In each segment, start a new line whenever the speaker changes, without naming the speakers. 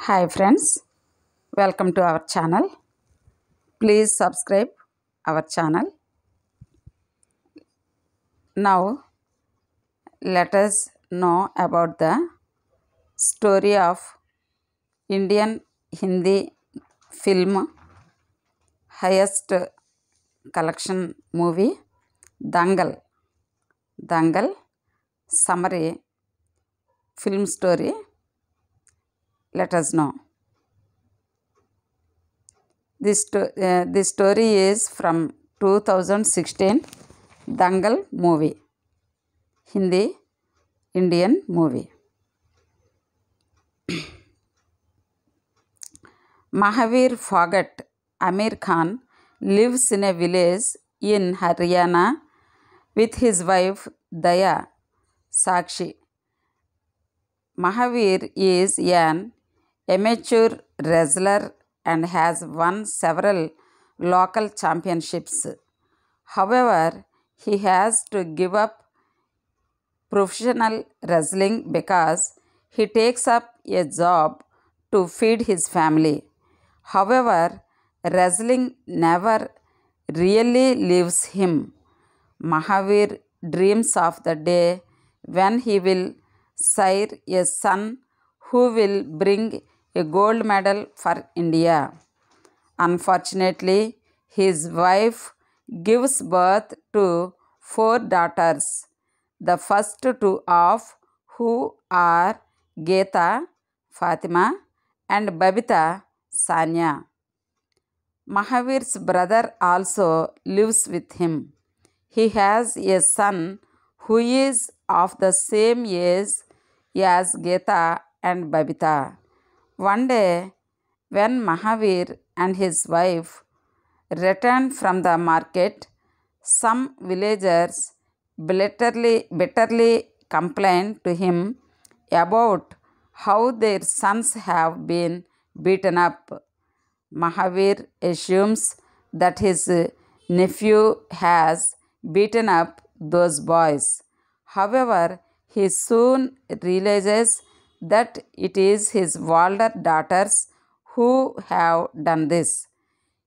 Hi friends, welcome to our channel. Please subscribe our channel. Now let us know about the story of Indian Hindi film highest collection movie Dangal. Dangal summary film story. Let us know. This story is from 2016 Dangal movie. Hindi Indian movie. Mahavir Phogat Amir Khan lives in a village in Haryana with his wife Daya Sakshi. Mahavir is an amateur wrestler and has won several local championships. However, he has to give up professional wrestling because he takes up a job to feed his family. However, wrestling never really leaves him. Mahavir dreams of the day when he will sire a son who will bring a gold medal for India. Unfortunately, his wife gives birth to 4 daughters, the first two of who are Geeta, Fatima, and Babita, Sanya. Mahavir's brother also lives with him. He has a son who is of the same age as Geeta and Babita. One day, when Mahavir and his wife returned from the market, some villagers bitterly complained to him about how their sons have been beaten up. Mahavir assumes that his nephew has beaten up those boys. However, he soon realizes that it is his older daughters who have done this.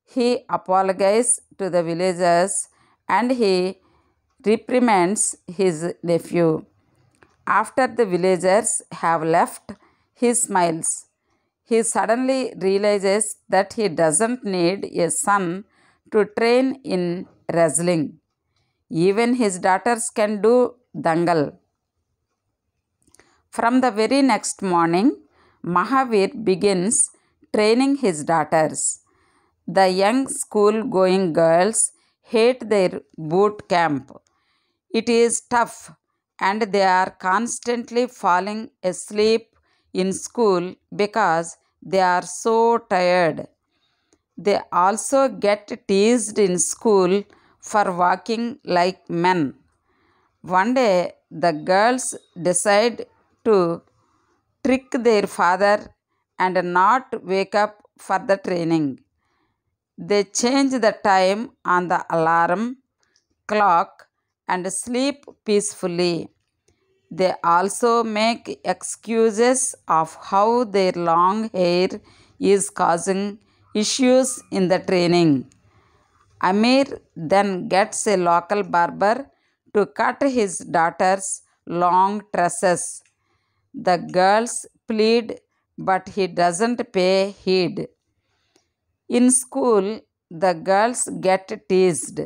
He apologizes to the villagers and he reprimands his nephew. After the villagers have left, he smiles. He suddenly realizes that he doesn't need a son to train in wrestling. Even his daughters can do dangal. From the very next morning, Mahavir begins training his daughters. The young school going girls hate their boot camp. It is tough and they are constantly falling asleep in school because they are so tired. They also get teased in school for walking like men. One day, the girls decide to trick their father and not wake up for the training. They change the time on the alarm clock and sleep peacefully. They also make excuses of how their long hair is causing issues in the training. Amir then gets a local barber to cut his daughter's long tresses. The girls plead, but he doesn't pay heed. In school, the girls get teased.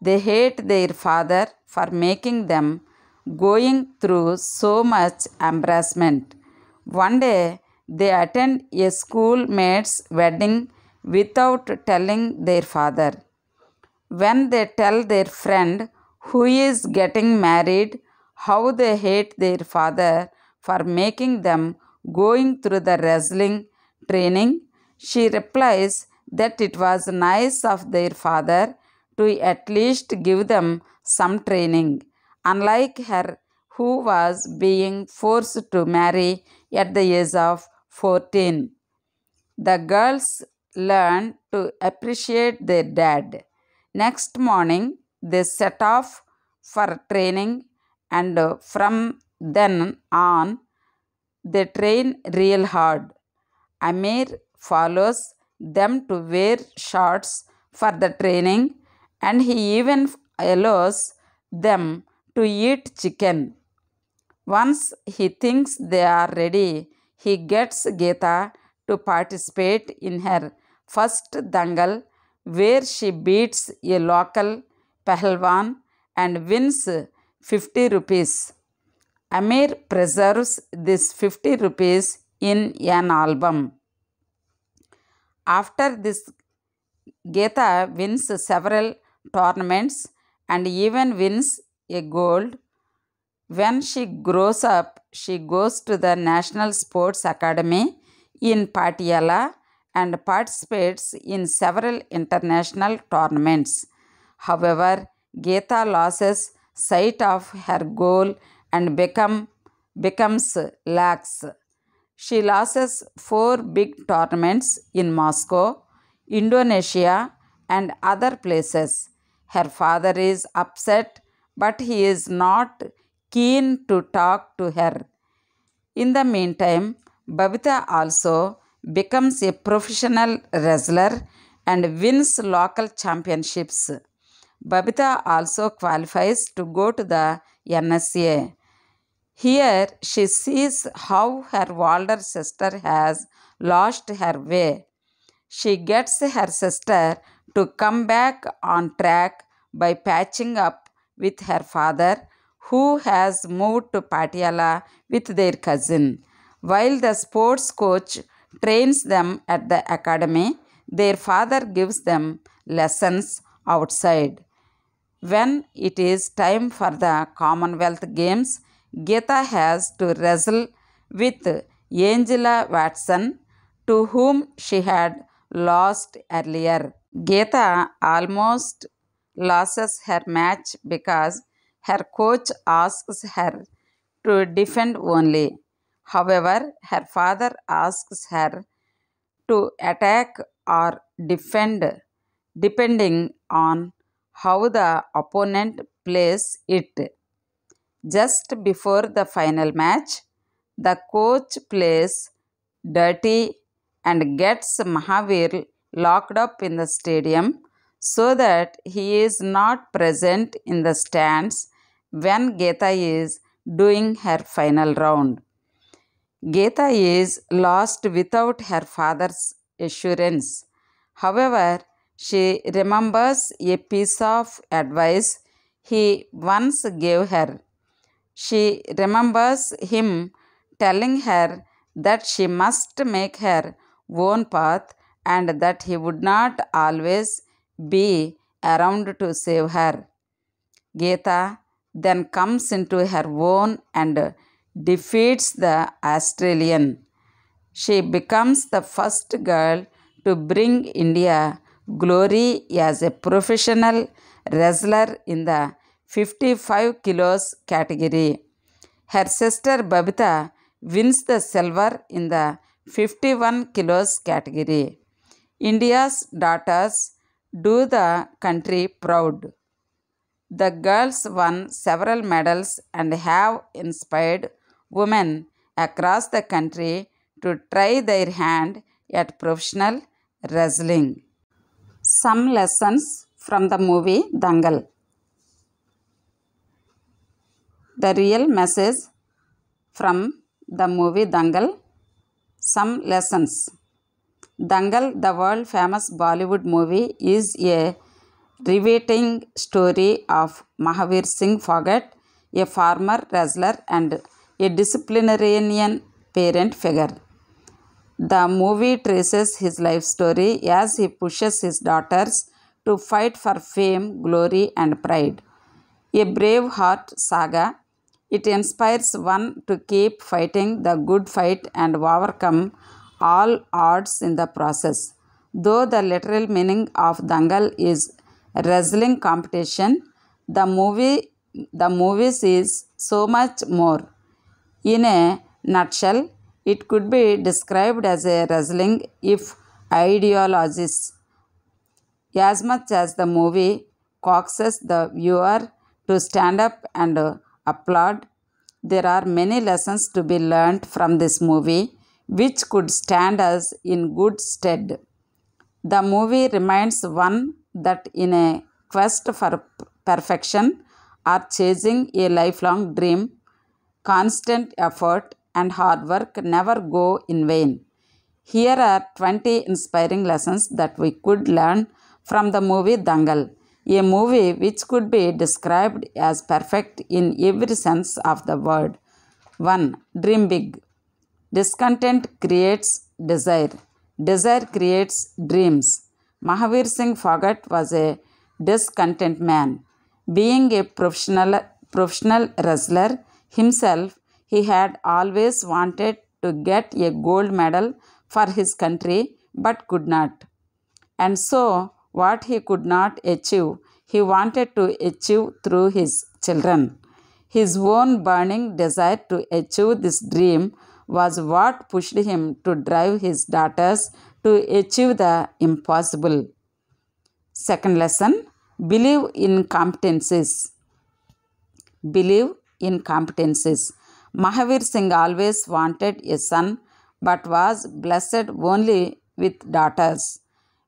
They hate their father for making them going through so much embarrassment. One day, they attend a schoolmate's wedding without telling their father. When they tell their friend who is getting married how they hate their father for making them going through the wrestling training, she replies that it was nice of their father to at least give them some training, unlike her who was being forced to marry at the age of 14. The girls learn to appreciate their dad. Next morning, they set off for training, and from then on, they train real hard. Amir follows them to wear shorts for the training, and he even allows them to eat chicken. Once he thinks they are ready, he gets Geeta to participate in her first dangal, where she beats a local pahalwan and wins 50 rupees. Amir preserves this 50 rupees in an album. After this, Geeta wins several tournaments and even wins a gold. When she grows up, she goes to the National Sports Academy in Patiala and participates in several international tournaments. However, Geeta loses sight of her goal and becomes lax. She loses 4 big tournaments in Moscow, Indonesia, and other places. Her father is upset, but he is not keen to talk to her. In the meantime, Babita also becomes a professional wrestler and wins local championships. Babita also qualifies to go to the NSA. Here she sees how her older sister has lost her way. She gets her sister to come back on track by patching up with her father, who has moved to Patiala with their cousin. While the sports coach trains them at the academy, their father gives them lessons outside. When it is time for the Commonwealth Games, Geeta has to wrestle with Angela Watson, to whom she had lost earlier. Geeta almost loses her match because her coach asks her to defend only. However, her father asks her to attack or defend depending on how the opponent plays it. Just before the final match, the coach plays dirty and gets Mahavir locked up in the stadium so that he is not present in the stands when Geeta is doing her final round. Geeta is lost without her father's assurance. However, she remembers a piece of advice he once gave her. She remembers him telling her that she must make her own path and that he would not always be around to save her. Geeta then comes into her own and defeats the Australian. She becomes the first girl to bring India glory as a professional wrestler in the 55 kilos category. Her sister Babita wins the silver in the 51 kilos category. India's daughters do the country proud. The girls won several medals and have inspired women across the country to try their hand at professional wrestling. Some lessons from the movie Dangal. The real message from the movie Dangal. Some lessons. Dangal, the world famous Bollywood movie, is a riveting story of Mahavir Singh Phogat, a former wrestler and a disciplinarian parent figure. The movie traces his life story as he pushes his daughters to fight for fame, glory, and pride. A brave heart saga, it inspires one to keep fighting the good fight and overcome all odds in the process. Though the literal meaning of Dangal is wrestling competition, the movies is so much more. In a nutshell, it could be described as a wrestling if ideologies. As much as the movie coaxes the viewer to stand up and applaud, there are many lessons to be learned from this movie which could stand us in good stead. The movie reminds one that in a quest for perfection or chasing a lifelong dream, constant effort and hard work never go in vain. Here are 20 inspiring lessons that we could learn from the movie Dangal, a movie which could be described as perfect in every sense of the word. 1. Dream big. Discontent creates desire. Desire creates dreams. Mahavir Singh Phogat was a discontent man. Being a professional wrestler himself, he had always wanted to get a gold medal for his country but could not. And so, what he could not achieve, he wanted to achieve through his children. His own burning desire to achieve this dream was what pushed him to drive his daughters to achieve the impossible. Second lesson, believe in competencies. Believe in competencies. Mahavir Singh always wanted a son but was blessed only with daughters.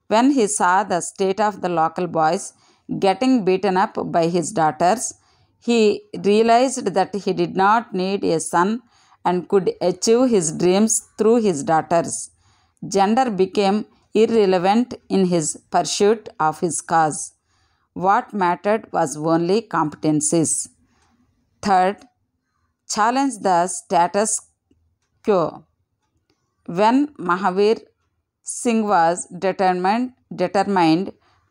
When he saw the state of the local boys getting beaten up by his daughters, he realized that he did not need a son and could achieve his dreams through his daughters. Gender became irrelevant in his pursuit of his cause. What mattered was only competencies. Third, challenge the status quo. When Mahavir Singh was determined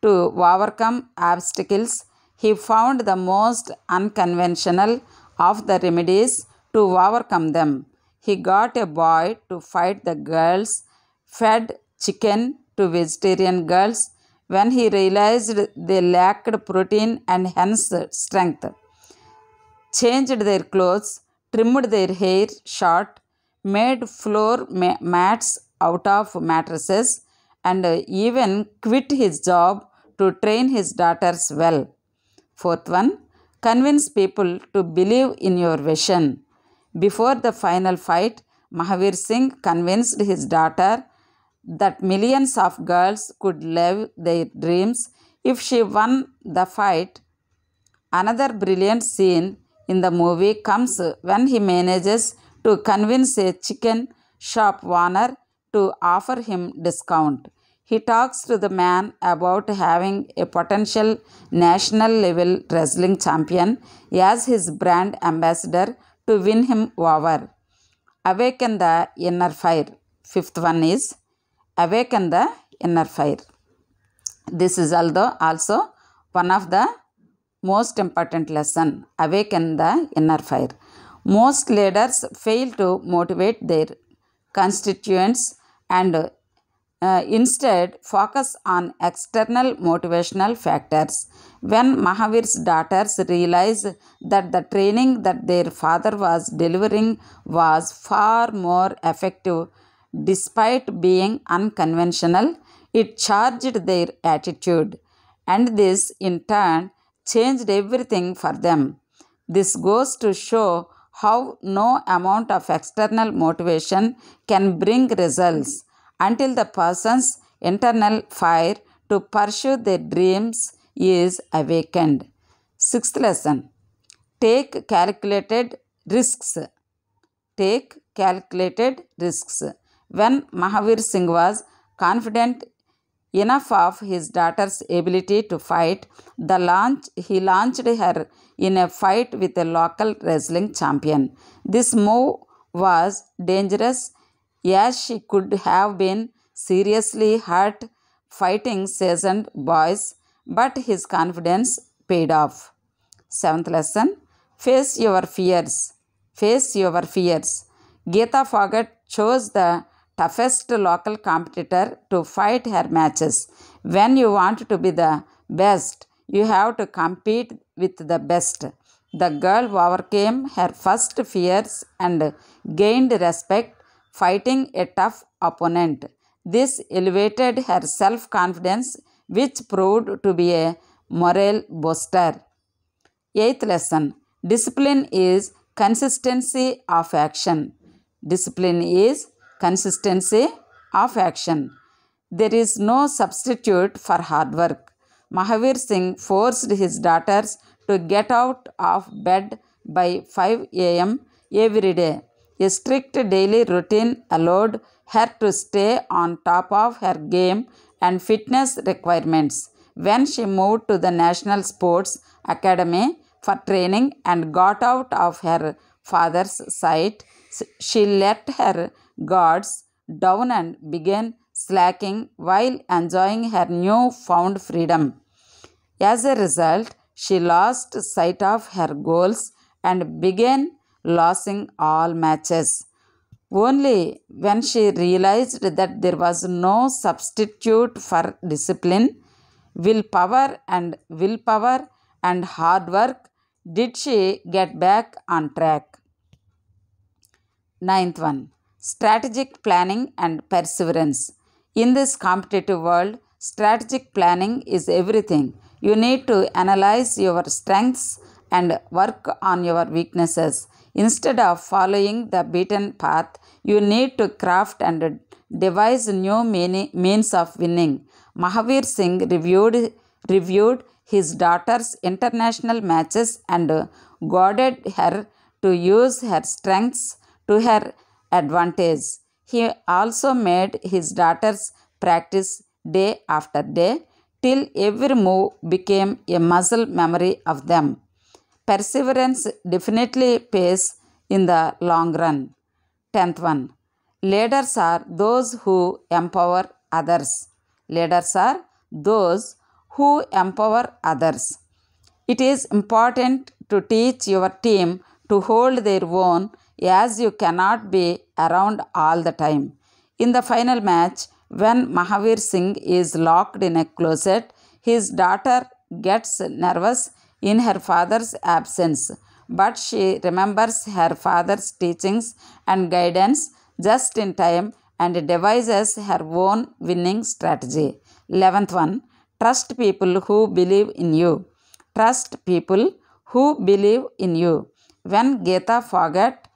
to overcome obstacles, he found the most unconventional of the remedies to overcome them. He got a boy to fight the girls, fed chicken to vegetarian girls when he realized they lacked protein and hence strength, changed their clothes, trimmed their hair short, made floor mats out of mattresses, and even quit his job to train his daughters well. Fourth one, convince people to believe in your vision. Before the final fight, Mahavir Singh convinced his daughter that millions of girls could live their dreams if she won the fight. Another brilliant scene in the movie comes when he manages to convince a chicken shop owner to offer him discount. He talks to the man about having a potential national level wrestling champion as his brand ambassador to win him over. Awaken the inner fire. Fifth one is awaken the inner fire. This is also one of the most important lesson. Awaken the inner fire. Most leaders fail to motivate their constituents and instead focus on external motivational factors. When Mahavir's daughters realized that the training that their father was delivering was far more effective despite being unconventional, it charged their attitude, and this in turn changed everything for them. This goes to show how no amount of external motivation can bring results until the person's internal fire to pursue their dreams is awakened. Sixth lesson, take calculated risks. Take calculated risks. When Mahavir Singh was confident enough of his daughter's ability to fight, he launched her in a fight with a local wrestling champion. This move was dangerous as she could have been seriously hurt fighting seasoned boys, but his confidence paid off. Seventh lesson, face your fears. Face your fears. Geeta Phogat chose the toughest local competitor to fight her matches. When you want to be the best, you have to compete with the best. The girl overcame her first fears and gained respect fighting a tough opponent. This elevated her self-confidence, which proved to be a morale booster. Eighth lesson, discipline is consistency of action. Discipline is consistency of action. There is no substitute for hard work. Mahavir Singh forced his daughters to get out of bed by 5 a.m. every day. A strict daily routine allowed her to stay on top of her game and fitness requirements. When she moved to the National Sports Academy for training and got out of her father's sight, she let her guards down and began slacking while enjoying her new found freedom. As a result, she lost sight of her goals and began losing all matches. Only when she realized that there was no substitute for willpower and hard work did she get back on track. Ninth one, strategic planning and perseverance. In this competitive world, strategic planning is everything. You need to analyze your strengths and work on your weaknesses. Instead of following the beaten path, you need to craft and devise new means of winning. Mahavir Singh reviewed his daughter's international matches and guided her to use her strengths to her advantage. He also made his daughters practice day after day till every move became a muscle memory of them. Perseverance definitely pays in the long run. 10th one. Leaders are those who empower others. Leaders are those who empower others. It is important to teach your team to hold their own as you cannot be around all the time. In the final match, when Mahavir Singh is locked in a closet, his daughter gets nervous in her father's absence, but she remembers her father's teachings and guidance just in time and devises her own winning strategy. 11th one, trust people who believe in you. Trust people who believe in you. When Geeta Fogart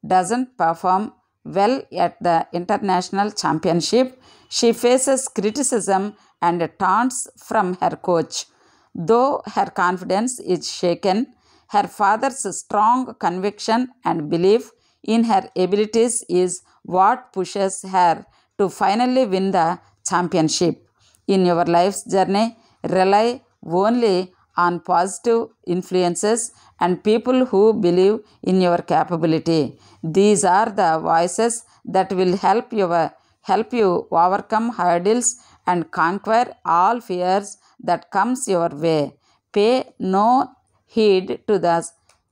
doesn't perform well at the international championship, she faces criticism and taunts from her coach. Though her confidence is shaken, her father's strong conviction and belief in her abilities is what pushes her to finally win the championship. In your life's journey, rely only on positive influences and people who believe in your capability. These are the voices that will help you overcome hurdles and conquer all fears that comes your way. Pay no heed to the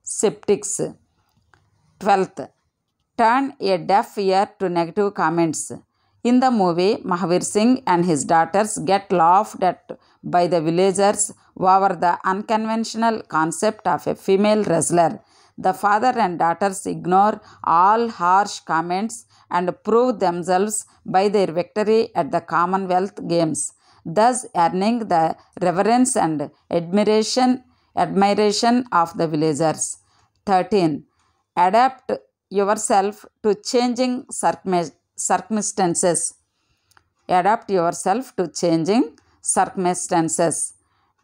skeptics. 12th, turn a deaf ear to negative comments. In the movie, Mahavir Singh and his daughters get laughed at by the villagers over the unconventional concept of a female wrestler. The father and daughters ignore all harsh comments and prove themselves by their victory at the Commonwealth Games, thus earning the reverence and admiration of the villagers. 13. Adapt yourself to changing circumstances. Adapt yourself to changing circumstances.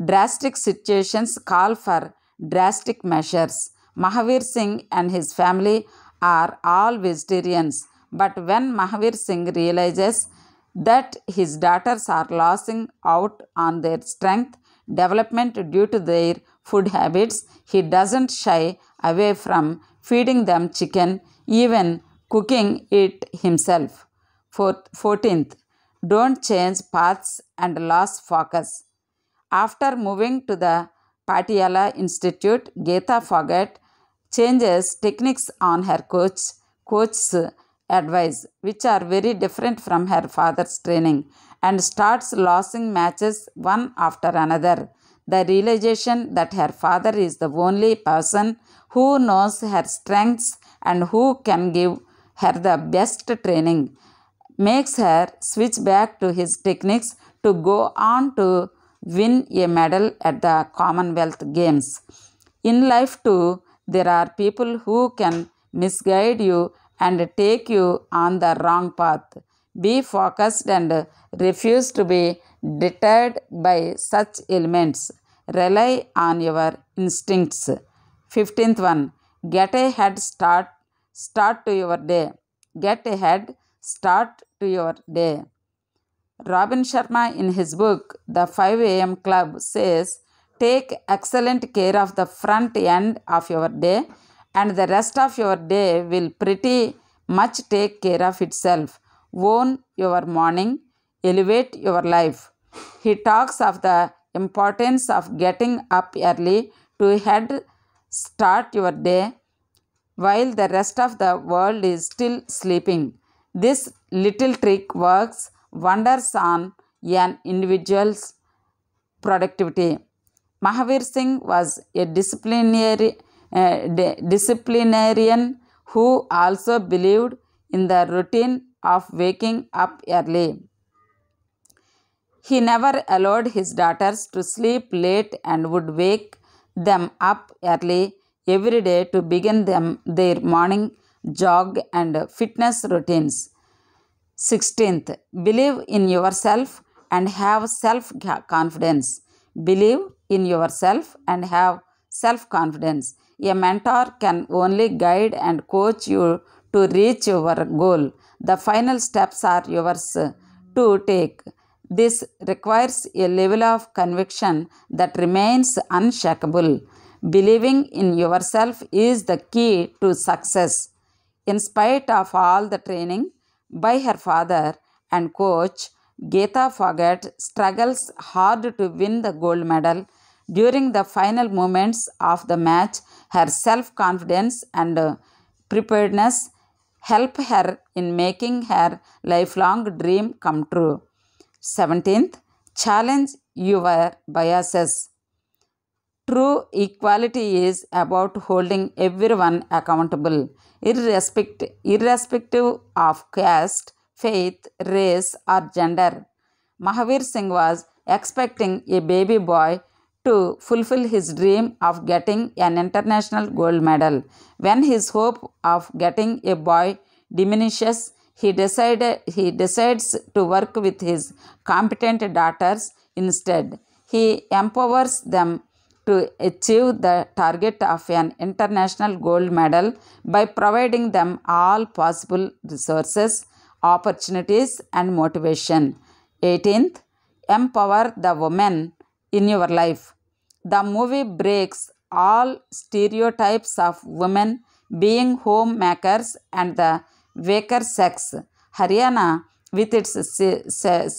Drastic situations call for drastic measures. Mahavir Singh and his family are all vegetarians, but when Mahavir Singh realizes that his daughters are losing out on their strength development due to their food habits, he doesn't shy away from feeding them chicken, even cooking it himself. 14th, don't change paths and lose focus. After moving to the Patiala Institute, Geeta Fogart changes techniques on her coach's advice, which are very different from her father's training, and starts losing matches one after another. The realization that her father is the only person who knows her strengths and who can give her the best training makes her switch back to his techniques to go on to win a medal at the Commonwealth Games. In life too, there are people who can misguide you and take you on the wrong path. Be focused and refuse to be deterred by such elements. Rely on your instincts. 15th one, get a head start to your day. Get a head start to your day. Robin Sharma, in his book The 5 a.m. Club, says, take excellent care of the front end of your day, and the rest of your day will pretty much take care of itself. Own your morning, elevate your life. He talks of the importance of getting up early to head start your day while the rest of the world is still sleeping. This little trick works wonders on an individual's productivity. Mahavir Singh was a disciplinarian who also believed in the routine of waking up early. He never allowed his daughters to sleep late and would wake them up early every day to begin their morning jog and fitness routines. 16th, believe in yourself and have self-confidence. Believe in yourself and have self-confidence. A mentor can only guide and coach you to reach your goal. The final steps are yours to take. This requires a level of conviction that remains unshakable. Believing in yourself is the key to success. In spite of all the training by her father and coach, Geeta Fogart struggles hard to win the gold medal. During the final moments of the match, her self-confidence and preparedness help her in making her lifelong dream come true. 17th, challenge your biases. True equality is about holding everyone accountable, irrespective of caste, faith, race, or gender. Mahavir Singh was expecting a baby boy to fulfill his dream of getting an international gold medal. When his hope of getting a boy diminishes, he decides to work with his competent daughters instead. He empowers them to achieve the target of an international gold medal by providing them all possible resources, opportunities, and motivation. 18th, empower the women in your life. The movie breaks all stereotypes of women being homemakers and the weaker sex. Haryana, with its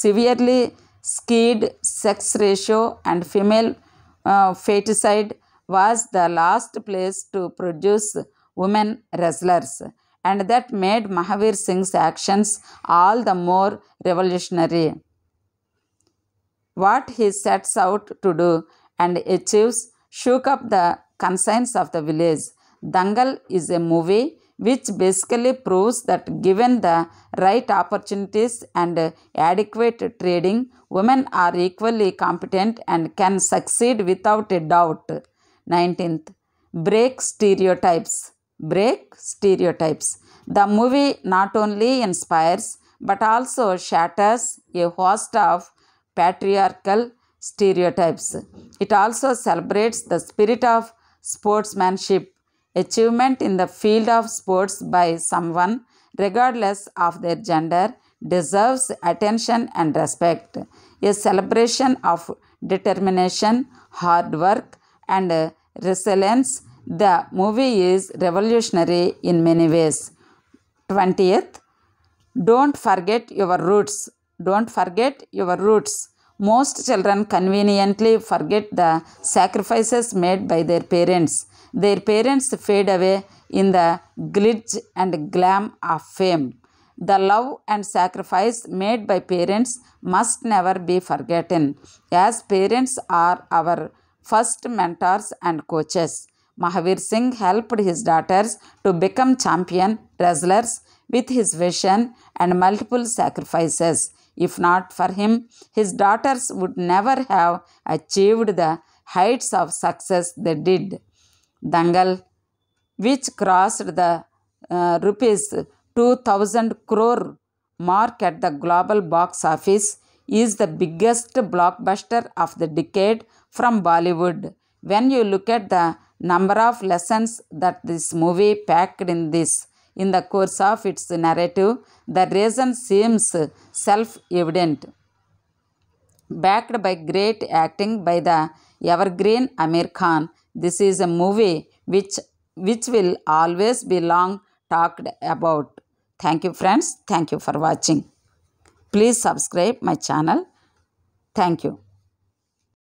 severely skewed sex ratio and female feticide, was the last place to produce women wrestlers, and that made Mahavir Singh's actions all the more revolutionary. What he sets out to do and achieves shook up the conscience of the village. Dangal is a movie which basically proves that given the right opportunities and adequate training, women are equally competent and can succeed without a doubt. 19th, break stereotypes. Break stereotypes. The movie not only inspires but also shatters a host of patriarchal stereotypes. It also celebrates the spirit of sportsmanship. Achievement in the field of sports by someone, regardless of their gender, deserves attention and respect. A celebration of determination, hard work, and resilience, the movie is revolutionary in many ways. 20th, don't forget your roots. Don't forget your roots. Most children conveniently forget the sacrifices made by their parents. Their parents fade away in the glitz and glam of fame. The love and sacrifice made by parents must never be forgotten, as parents are our first mentors and coaches. Mahavir Singh helped his daughters to become champion wrestlers with his vision and multiple sacrifices. If not for him, his daughters would never have achieved the heights of success they did. Dangal, which crossed the rupees 2000 crore mark at the global box office is the biggest blockbuster of the decade from Bollywood. When you look at the number of lessons that this movie packed in the course of its narrative, the reason seems self-evident. Backed by great acting by the evergreen Amir Khan, this is a movie which will always be long talked about. Thank you friends. Thank you for watching. Please subscribe my channel. Thank you.